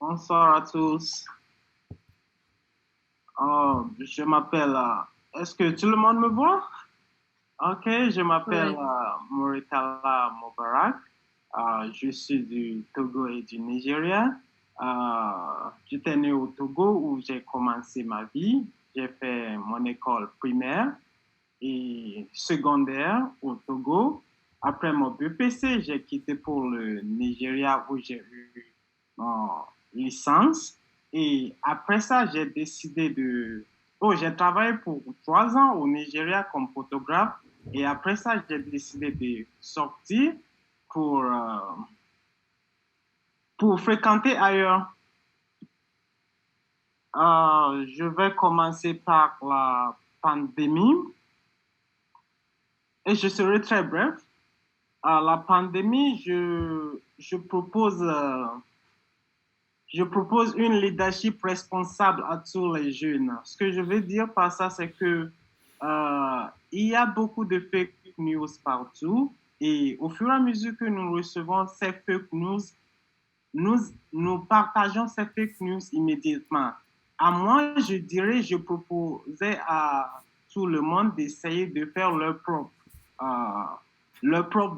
Bonsoir à tous. Je m'appelle. Est-ce que tout le monde me voit? Ok, je m'appelle Ouais. Moritala Mobarak. Je suis du Togo et du Nigeria. J'étais né au Togo où j'ai commencé ma vie. J'ai fait mon école primaire et secondaire au Togo. Après mon BPC, j'ai quitté pour le Nigeria où j'ai eu mon licence. Et après ça, j'ai décidé de... Oh, j'ai travaillé pour 3 ans au Nigeria comme photographe. Et après ça, j'ai décidé de sortir pour, euh, pour fréquenter ailleurs. Je vais commencer par la pandémie et je serai très bref. À la pandémie, je propose une leadership responsable à tous les jeunes. Ce que je veux dire par ça, c'est que il y a beaucoup de fake news partout et au fur et à mesure que nous recevons ces fake news, nous, nous partageons ces fake news immédiatement. À moi, je dirais, je proposais à tout le monde d'essayer de faire leur propre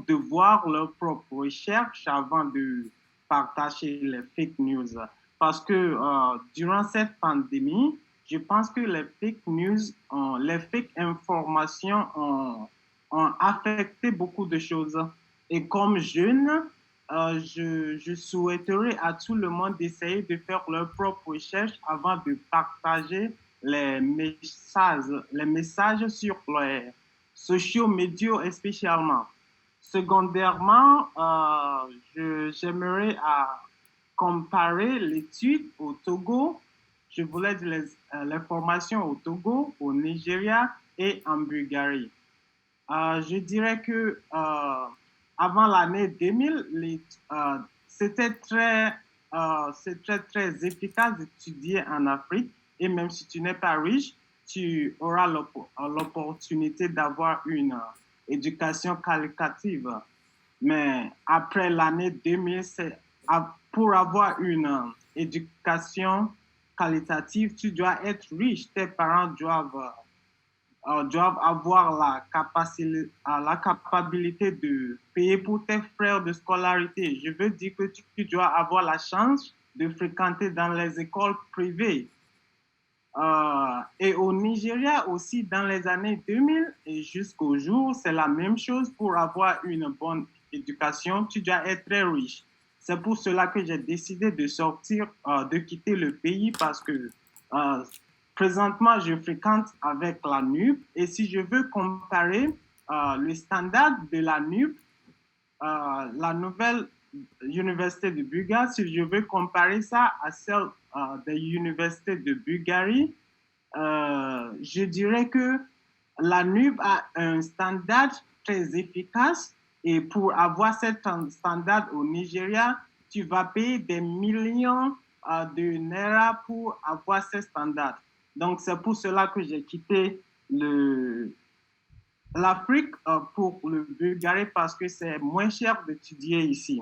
devoir, leur propre recherche avant de partager les fake news. Parce que durant cette pandémie, je pense que les fake news, les fake informations ont affecté beaucoup de choses. Et comme jeune, je souhaiterais à tout le monde d'essayer de faire leur propre recherche avant de partager les messages sur les sociaux médias spécialement. Secondairement, j'aimerais comparer l'étude au Togo. Je voulais dire les formations au Togo, au Nigeria et en Bulgarie. Je dirais que avant l'année 2000, c'était très efficace d'étudier en Afrique. Et même si tu n'es pas riche, tu auras l'opportunité d'avoir une éducation qualitative. Mais après l'année 2000, pour avoir une éducation qualitative, tu dois être riche. Tes parents doivent avoir la capacité de payer pour tes frais de scolarité. Je veux dire que tu dois avoir la chance de fréquenter dans les écoles privées. Et au Nigeria aussi, dans les années 2000 et jusqu'au jour, c'est la même chose. Pour avoir une bonne éducation, tu dois être très riche. C'est pour cela que j'ai décidé de sortir, de quitter le pays parce que présentement, je fréquente avec la NUP. Et si je veux comparer le standard de la NUP, la nouvelle université de Bulgarie, si je veux comparer ça à celle de l'université de Bulgarie, je dirais que la NUB a un standard très efficace et pour avoir cet standard au Nigeria, tu vas payer des millions de naira pour avoir ce standard. Donc, c'est pour cela que j'ai quitté l'Afrique pour le Bulgarie parce que c'est moins cher d'étudier ici.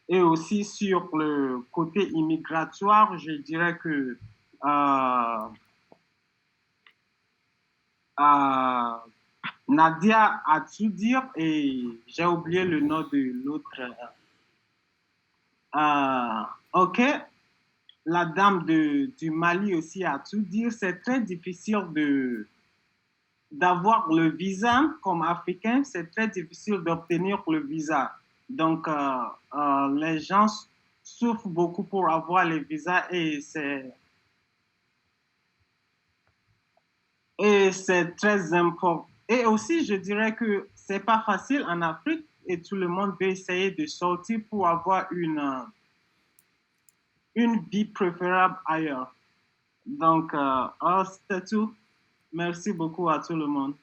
Et aussi sur le côté immigratoire, je dirais que euh, Nadia a tout dire et j'ai oublié le nom de l'autre. Ok, la dame du Mali aussi a tout dire. C'est très difficile d'avoir le visa comme Africain. C'est très difficile d'obtenir le visa. Donc, les gens souffrent beaucoup pour avoir les visas et c'est très important. Et aussi, je dirais que c'est pas facile en Afrique et tout le monde veut essayer de sortir pour avoir une vie préférable ailleurs. Donc, c'est tout. Merci beaucoup à tout le monde.